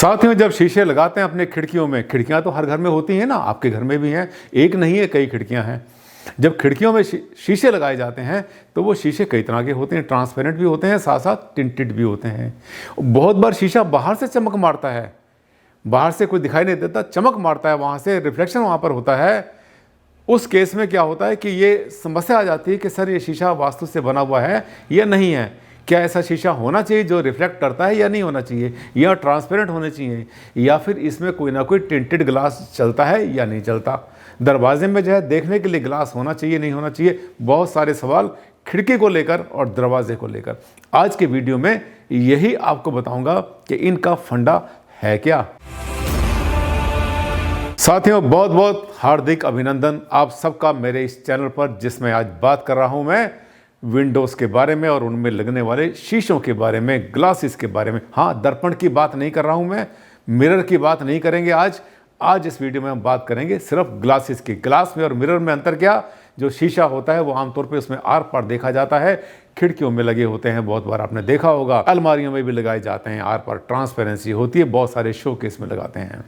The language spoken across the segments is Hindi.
साथियों, जब शीशे लगाते हैं अपने खिड़कियों में, खिड़कियां तो हर घर में होती हैं ना, आपके घर में भी हैं, एक नहीं है कई खिड़कियां हैं। जब खिड़कियों में शीशे लगाए जाते हैं तो वो शीशे कई तरह के होते हैं, ट्रांसपेरेंट भी होते हैं, साथ साथ टिंटेड भी होते हैं। बहुत बार शीशा बाहर से चमक मारता है, बाहर से कोई दिखाई नहीं देता, चमक मारता है, वहाँ से रिफ्लेक्शन वहाँ पर होता है। उस केस में क्या होता है कि ये समस्या आ जाती है कि सर ये शीशा वास्तु से बना हुआ है या नहीं है, क्या ऐसा शीशा होना चाहिए जो रिफ्लेक्ट करता है या नहीं होना चाहिए, या ट्रांसपेरेंट होने चाहिए, या फिर इसमें कोई ना कोई टिंटेड ग्लास चलता है या नहीं चलता, दरवाजे में जो है देखने के लिए ग्लास होना चाहिए नहीं होना चाहिए। बहुत सारे सवाल खिड़की को लेकर और दरवाजे को लेकर। आज के वीडियो में यही आपको बताऊंगा कि इनका फंडा है क्या। साथियों, बहुत बहुत हार्दिक अभिनंदन आप सबका मेरे इस चैनल पर, जिसमें आज बात कर रहा हूं मैं विंडोज़ के बारे में और उनमें लगने वाले शीशों के बारे में, ग्लासेस के बारे में। हाँ, दर्पण की बात नहीं कर रहा हूं मैं, मिरर की बात नहीं करेंगे आज इस वीडियो में हम बात करेंगे सिर्फ ग्लासेस की। ग्लास में और मिरर में अंतर क्या, जो शीशा होता है वो आमतौर पे उसमें आर पार देखा जाता है, खिड़कियों में लगे होते हैं, बहुत बार आपने देखा होगा, अलमारियों में भी लगाए जाते हैं, आर पार ट्रांसपेरेंसी होती है, बहुत सारे शोकेस में लगाते हैं।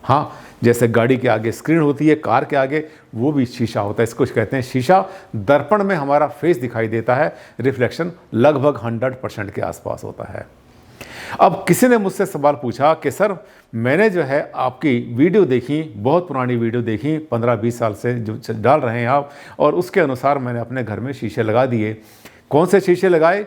हाँ, जैसे गाड़ी के आगे स्क्रीन होती है, कार के आगे वो भी शीशा होता है, इसको कहते हैं शीशा। दर्पण में हमारा फेस दिखाई देता है, रिफ्लेक्शन लगभग 100% के आसपास होता है। अब किसी ने मुझसे सवाल पूछा कि सर मैंने जो है आपकी वीडियो देखी, बहुत पुरानी वीडियो देखी, 15-20 साल से जो डाल रहे हैं आप, और उसके अनुसार मैंने अपने घर में शीशे लगा दिए। कौन से शीशे लगाए?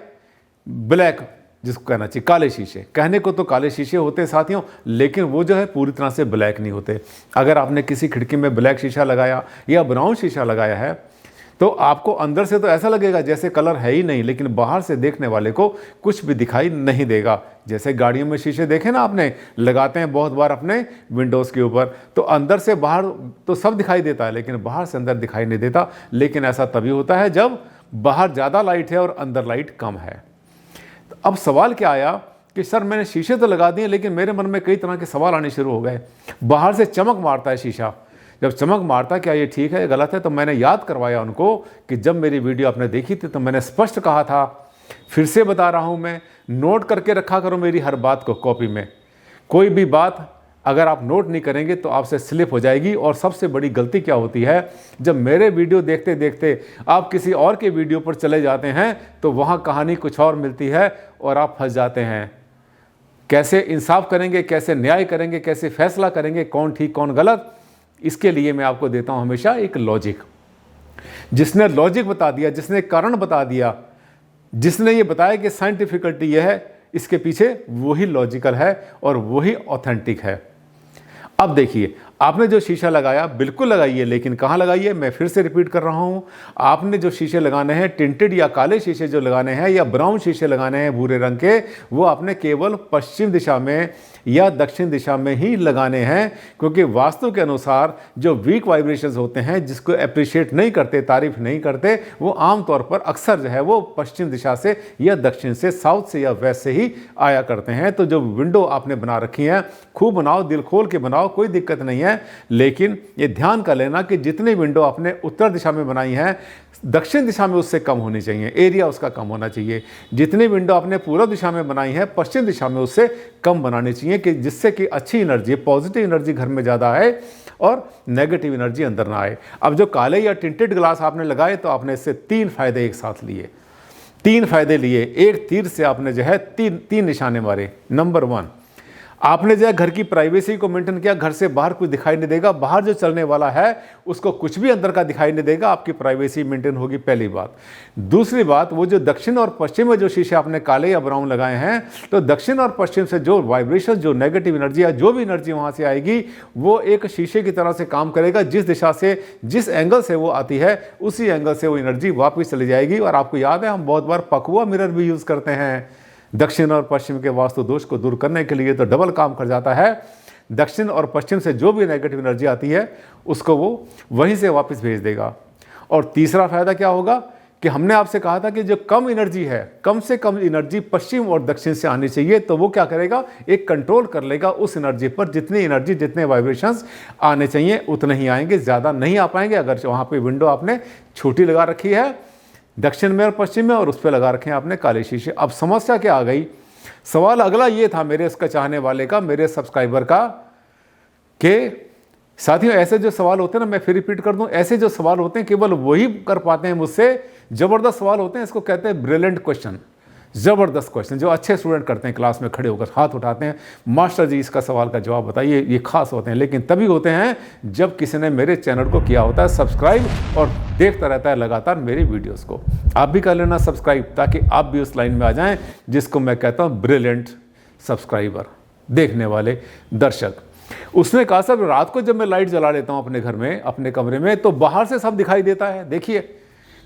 ब्लैक, जिसको कहना चाहिए काले शीशे। कहने को तो काले शीशे होते हैं साथियों, लेकिन वो जो है पूरी तरह से ब्लैक नहीं होते। अगर आपने किसी खिड़की में ब्लैक शीशा लगाया या ब्राउन शीशा लगाया है तो आपको अंदर से तो ऐसा लगेगा जैसे कलर है ही नहीं, लेकिन बाहर से देखने वाले को कुछ भी दिखाई नहीं देगा। जैसे गाड़ियों में शीशे देखे ना आपने, लगाते हैं बहुत बार अपने विंडोज़ के ऊपर, तो अंदर से बाहर तो सब दिखाई देता है लेकिन बाहर से अंदर दिखाई नहीं देता। लेकिन ऐसा तभी होता है जब बाहर ज़्यादा लाइट है और अंदर लाइट कम है। अब सवाल क्या आया कि सर मैंने शीशे तो लगा दिए, लेकिन मेरे मन में कई तरह के सवाल आने शुरू हो गए। बाहर से चमक मारता है शीशा, जब चमक मारता है क्या ये ठीक है गलत है? तो मैंने याद करवाया उनको कि जब मेरी वीडियो आपने देखी थी तो मैंने स्पष्ट कहा था, फिर से बता रहा हूँ मैं, नोट करके रखा करो मेरी हर बात को कॉपी में। कोई भी बात अगर आप नोट नहीं करेंगे तो आपसे स्लिप हो जाएगी। और सबसे बड़ी गलती क्या होती है, जब मेरे वीडियो देखते देखते आप किसी और के वीडियो पर चले जाते हैं तो वहाँ कहानी कुछ और मिलती है और आप फंस जाते हैं। कैसे इंसाफ करेंगे, कैसे न्याय करेंगे, कैसे फैसला करेंगे कौन ठीक कौन गलत, इसके लिए मैं आपको देता हूँ हमेशा एक लॉजिक। जिसने लॉजिक बता दिया, जिसने कारण बता दिया, जिसने ये बताया कि साइंटिफिकलिटी यह है, इसके पीछे वही लॉजिकल है और वही ऑथेंटिक है। अब देखिए, आपने जो शीशा लगाया बिल्कुल लगाइए, लेकिन कहाँ लगाइए? मैं फिर से रिपीट कर रहा हूँ, आपने जो शीशे लगाने हैं, टिंटेड या काले शीशे जो लगाने हैं या ब्राउन शीशे लगाने हैं भूरे रंग के, वो आपने केवल पश्चिम दिशा में या दक्षिण दिशा में ही लगाने हैं। क्योंकि वास्तु के अनुसार जो वीक वाइब्रेशंस होते हैं, जिसको अप्रिशिएट नहीं करते, तारीफ नहीं करते, वो आमतौर पर अक्सर जो है वो पश्चिम दिशा से या दक्षिण से, साउथ से या वेस्ट से ही आया करते हैं। तो जो विंडो आपने बना रखी है, खूब बनाओ, दिल खोल के बनाओ, कोई दिक्कत नहीं है, लेकिन ये ध्यान कर लेना कि जितनी विंडो आपने उत्तर दिशा में बनाई है, दक्षिण दिशा में उससे कम होनी चाहिए, एरिया उसका कम होना चाहिए। जितनी विंडो आपने पूर्व दिशा में बनाई है, पश्चिम दिशा में उससे कम बनानी चाहिए, कि जिससे कि अच्छी एनर्जी, पॉजिटिव एनर्जी घर में ज़्यादा आए और नेगेटिव एनर्जी अंदर ना आए। अब जो काले या टिंटेड ग्लास आपने लगाए तो आपने इससे 3 फायदे एक साथ लिए, 3 फायदे लिए। एक तीर से आपने जो है तीन निशाने मारे। नंबर 1, आपने जो है घर की प्राइवेसी को मेंटेन किया, घर से बाहर कुछ दिखाई नहीं देगा, बाहर जो चलने वाला है उसको कुछ भी अंदर का दिखाई नहीं देगा, आपकी प्राइवेसी मेंटेन होगी, पहली बात। दूसरी बात, वो जो दक्षिण और पश्चिम में जो शीशे आपने काले या ब्राउन लगाए हैं, तो दक्षिण और पश्चिम से जो वाइब्रेशन, जो नेगेटिव एनर्जी या जो भी एनर्जी वहाँ से आएगी, वो एक शीशे की तरह से काम करेगा। जिस दिशा से, जिस एंगल से वो आती है, उसी एंगल से वो एनर्जी वापस चली जाएगी। और आपको याद है, हम बहुत बार पकवा मिरर भी यूज़ करते हैं दक्षिण और पश्चिम के वास्तु दोष को दूर करने के लिए, तो डबल काम कर जाता है। दक्षिण और पश्चिम से जो भी नेगेटिव एनर्जी आती है उसको वो वहीं से वापस भेज देगा। और तीसरा फायदा क्या होगा कि हमने आपसे कहा था कि जो कम एनर्जी है, कम से कम एनर्जी पश्चिम और दक्षिण से आनी चाहिए, तो वो क्या करेगा, एक कंट्रोल कर लेगा उस एनर्जी पर। जितनी एनर्जी, जितने वाइब्रेशंस आने चाहिए उतने ही आएंगे, ज़्यादा नहीं आ पाएंगे। अगर वहाँ पे विंडो आपने छोटी लगा रखी है दक्षिण में और पश्चिम में, और उस पर लगा रखे हैं आपने काले शीशे। अब समस्या क्या आ गई सवाल अगला ये था मेरे उसका चाहने वाले का, मेरे सब्सक्राइबर का, कि साथियों ऐसे जो सवाल होते हैं ना, मैं फिर रिपीट कर दूं, ऐसे जो सवाल होते हैं केवल वही कर पाते हैं मुझसे, जबरदस्त सवाल होते हैं, इसको कहते हैं ब्रिलियंट क्वेश्चन, जबरदस्त क्वेश्चन, जो अच्छे स्टूडेंट करते हैं, क्लास में खड़े होकर हाथ उठाते हैं, मास्टर जी इसका सवाल का जवाब बताइए, ये खास होते हैं। लेकिन तभी होते हैं जब किसी ने मेरे चैनल को किया होता है सब्सक्राइब और देखता रहता है लगातार मेरी वीडियोस को। आप भी कर लेना सब्सक्राइब, ताकि आप भी उस लाइन में आ जाएं जिसको मैं कहता हूं ब्रिलियंट सब्सक्राइबर, देखने वाले दर्शक। उसने कहा सर रात को जब मैं लाइट जला लेता हूं अपने घर में, अपने कमरे में, तो बाहर से सब दिखाई देता है। देखिए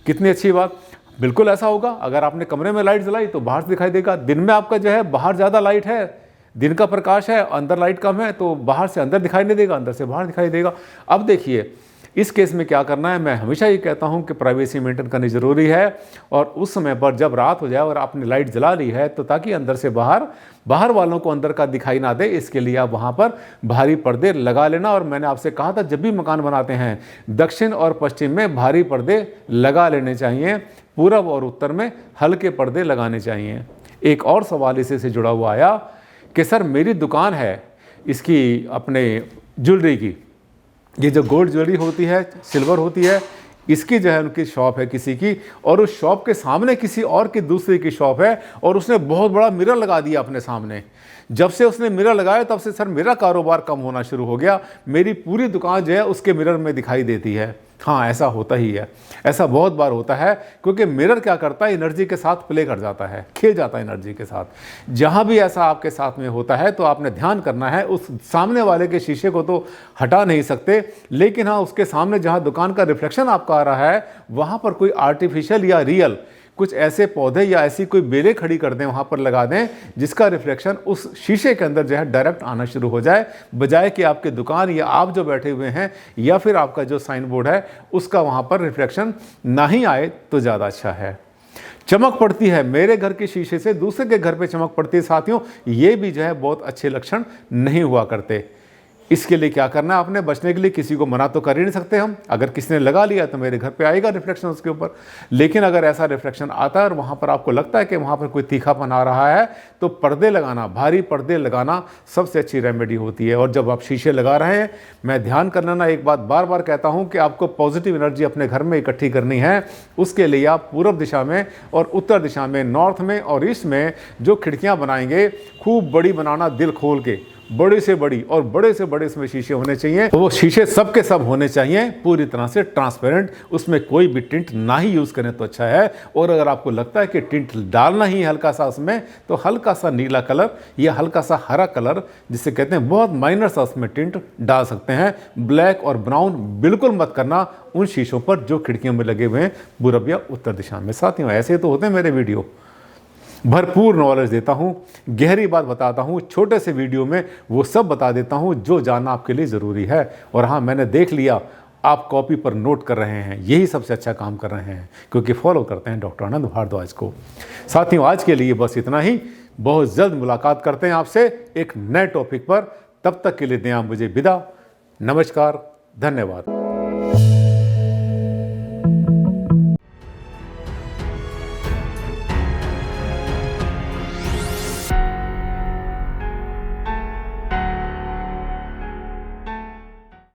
कितनी अच्छी बात, बिल्कुल ऐसा होगा। अगर आपने कमरे में लाइट जलाई तो बाहर से दिखाई देगा। दिन में आपका जो है बाहर ज़्यादा लाइट है, दिन का प्रकाश है, अंदर लाइट कम है, तो बाहर से अंदर दिखाई नहीं देगा, अंदर से बाहर दिखाई देगा। अब देखिए इस केस में क्या करना है, मैं हमेशा ये कहता हूं कि प्राइवेसी मेंटेन करनी ज़रूरी है। और उस समय पर जब रात हो जाए और आपने लाइट जला ली है, तो ताकि अंदर से बाहर वालों को अंदर का दिखाई ना दे, इसके लिए आप वहाँ पर भारी पर्दे लगा लेना। और मैंने आपसे कहा था जब भी मकान बनाते हैं दक्षिण और पश्चिम में भारी पर्दे लगा लेने चाहिए, पूरब और उत्तर में हल्के पर्दे लगाने चाहिए। एक और सवाल इसी से जुड़ा हुआ आया कि सर मेरी दुकान है इसकी, अपने ज्वेलरी की, ये जो गोल्ड ज्वेलरी होती है, सिल्वर होती है, इसकी जो है उनकी शॉप है किसी की, और उस शॉप के सामने किसी और की दूसरे की शॉप है, और उसने बहुत बड़ा मिरर लगा दिया अपने सामने। जब से उसने मिरर लगाया तब से सर मेरा कारोबार कम होना शुरू हो गया, मेरी पूरी दुकान जो है उसके मिरर में दिखाई देती है। हाँ ऐसा होता ही है, ऐसा बहुत बार होता है, क्योंकि मिरर क्या करता है, एनर्जी के साथ प्ले कर जाता है, खेल जाता है एनर्जी के साथ। जहाँ भी ऐसा आपके साथ में होता है तो आपने ध्यान करना है, उस सामने वाले के शीशे को तो हटा नहीं सकते, लेकिन हाँ उसके सामने जहाँ दुकान का रिफ्लेक्शन आपका आ रहा है वहाँ पर कोई आर्टिफिशियल या रियल कुछ ऐसे पौधे या ऐसी कोई बेलें खड़ी कर दें, वहाँ पर लगा दें, जिसका रिफ्लेक्शन उस शीशे के अंदर जो है डायरेक्ट आना शुरू हो जाए, बजाय कि आपकी दुकान या आप जो बैठे हुए हैं या फिर आपका जो साइन बोर्ड है उसका वहाँ पर रिफ्लेक्शन ना ही आए तो ज़्यादा अच्छा है। चमक पड़ती है, मेरे घर के शीशे से दूसरे के घर पे चमक पड़ती है साथियों, ये भी जो है बहुत अच्छे लक्षण नहीं हुआ करते। इसके लिए क्या करना है आपने, बचने के लिए किसी को मना तो कर ही नहीं सकते हम, अगर किसी ने लगा लिया तो मेरे घर पे आएगा रिफ्लेक्शन उसके ऊपर। लेकिन अगर ऐसा रिफ्लेक्शन आता है और वहाँ पर आपको लगता है कि वहाँ पर कोई तीखापन आ रहा है, तो पर्दे लगाना, भारी पर्दे लगाना सबसे अच्छी रेमेडी होती है। और जब आप शीशे लगा रहे हैं, मैं ध्यान कर लेना, एक बात बार बार कहता हूँ कि आपको पॉजिटिव एनर्जी अपने घर में इकट्ठी करनी है। उसके लिए आप पूर्व दिशा में और उत्तर दिशा में, नॉर्थ में और ईस्ट में जो खिड़कियाँ बनाएंगे, खूब बड़ी बनाना, दिल खोल के, बड़ी से बड़ी और बड़े से बड़े इसमें शीशे होने चाहिए। तो वो शीशे सब के सब होने चाहिए पूरी तरह से ट्रांसपेरेंट, उसमें कोई भी टिंट ना ही यूज़ करें तो अच्छा है। और अगर आपको लगता है कि टिंट डालना ही हल्का सा उसमें, तो हल्का सा नीला कलर या हल्का सा हरा कलर जिसे कहते हैं, बहुत माइनर सा उसमें टिंट डाल सकते हैं। ब्लैक और ब्राउन बिल्कुल मत करना उन शीशों पर जो खिड़कियों में लगे हुए हैं पूरब या उत्तर दिशा में। साथियों ऐसे तो होते हैं मेरे वीडियो, भरपूर नॉलेज देता हूँ, गहरी बात बताता हूँ, छोटे से वीडियो में वो सब बता देता हूँ जो जानना आपके लिए ज़रूरी है। और हाँ मैंने देख लिया आप कॉपी पर नोट कर रहे हैं, यही सबसे अच्छा काम कर रहे हैं, क्योंकि फॉलो करते हैं डॉक्टर आनंद भारद्वाज को। साथियों आज के लिए बस इतना ही, बहुत जल्द मुलाकात करते हैं आपसे एक नए टॉपिक पर। तब तक के लिए दें आप मुझे विदा, नमस्कार, धन्यवाद।